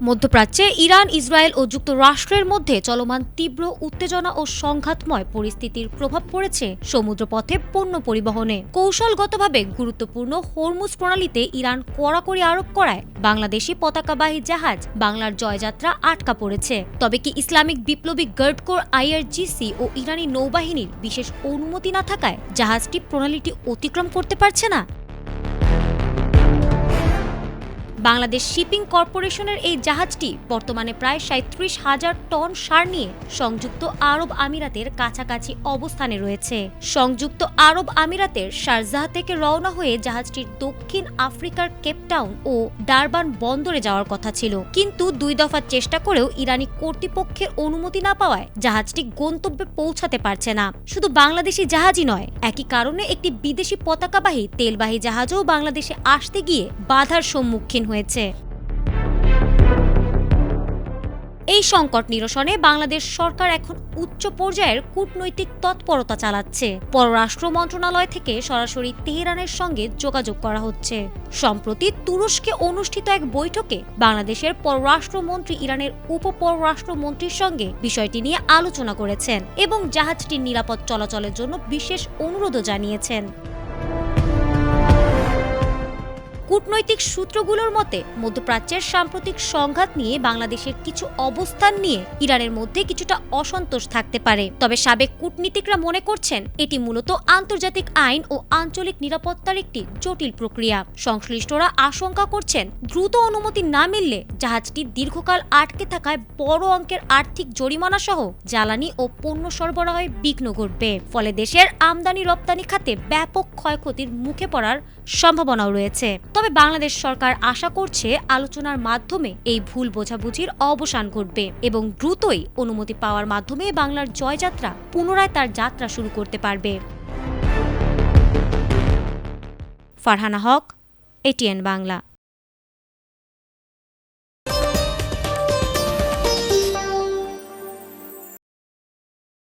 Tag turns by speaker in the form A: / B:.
A: মধ্যপ্রাচ্যে Iran, Israel ও যুক্তরাষ্ট্রের মধ্যে চলমান তীব্র উত্তেজনা ও সংঘাতময় পরিস্থিতির প্রভাব পড়েছে সমুদ্রপথে পণ্য পরিবহনে। কৌশলগতভাবে গুরুত্বপূর্ণ হরমুজ প্রণালীতে ইরান কড়াকড়ি আরোপ করায় বাংলাদেশি পতাকাবাহী জাহাজ বাংলার জয়যাত্রা আটকা পড়েছে। তবে কি ইসলামিক বিপ্লবী গার্ড কোর IRGC ও ইরানি নৌবাহিনীর বিশেষ অনুমতি না থাকায় জাহাজটি প্রণালীটি অতিক্রম করতে পারছে না? বাংলাদেশ শিপিং কর্পোরেশনের এই জাহাজটি বর্তমানে প্রায় ৩৭,০০০ টন সার নিয়ে সংযুক্ত আরব আমিরাতের কাছাকাছি অবস্থানে রয়েছে। সংযুক্ত আরব আমিরাতের শারজাহ থেকে রওনা হয়ে জাহাজটির দক্ষিণ আফ্রিকার কেপটাউন ও ডারবান বন্দরে যাওয়ার কথা ছিল, কিন্তু ২ দফা চেষ্টা করেও ইরানি কর্তৃপক্ষের অনুমতি না পাওয়ায় জাহাজটি গন্তব্যে পৌঁছাতে পারছে না। শুধু বাংলাদেশি জাহাজই নয়, একই কারণে একটি বিদেশি পতাকাবাহী তেলবাহী জাহাজও বাংলাদেশে আসতে গিয়ে বাধার সম্মুখীন হয়েছে। এই সংকট নিরসনে বাংলাদেশ সরকার এখন উচ্চ পর্যায়ের কূটনৈতিক তৎপরতা চালাচ্ছে। পররাষ্ট্র মন্ত্রণালয় থেকে সরাসরি তেহরানের সঙ্গে যোগাযোগ করা হচ্ছে। সম্প্রতি তুরস্কে অনুষ্ঠিত এক বৈঠকে বাংলাদেশের পররাষ্ট্রমন্ত্রী ইরানের উপপররাষ্ট্রমন্ত্রীর সঙ্গে বিষয়টি নিয়ে আলোচনা করেছেন এবং জাহাজটির নিরাপদ চলাচলের জন্য বিশেষ অনুরোধও জানিয়েছেন। কূটনৈতিক সূত্রগুলোর মতে, মধ্যপ্রাচ্যের সাম্প্রতিক সংঘাত নিয়ে বাংলাদেশের কিছু অবস্থান নিয়ে ইরানের মধ্যে কিছুটা অসন্তোষ থাকতে পারে। তবে সাবেক কূটনীতিকরা মনে করছেন এটি মূলত আন্তর্জাতিক আইন ও আঞ্চলিক নিরাপত্তার একটি জটিল প্রক্রিয়া। সংশ্লিষ্টরা আশঙ্কা করছেন দ্রুত অনুমতি না মিললে জাহাজটি দীর্ঘকাল আটকে থাকায় বড় অঙ্কের আর্থিক জরিমানা সহ জ্বালানি ও পণ্য সরবরাহে বিঘ্ন ঘটবে। ফলে দেশের আমদানি রপ্তানি খাতে ব্যাপক ক্ষয়ক্ষতির মুখে পড়ার সম্ভাবনাও রয়েছে। তবে বাংলাদেশ সরকার আশা করছে আলোচনার মাধ্যমে এই ভুল বোঝাবুঝির অবসান ঘটবে এবং দ্রুতই অনুমতি পাওয়ার মাধ্যমে বাংলার জয়যাত্রা পুনরায় তার যাত্রা শুরু করতে পারবে। ফারহানা হক, ATN বাংলা।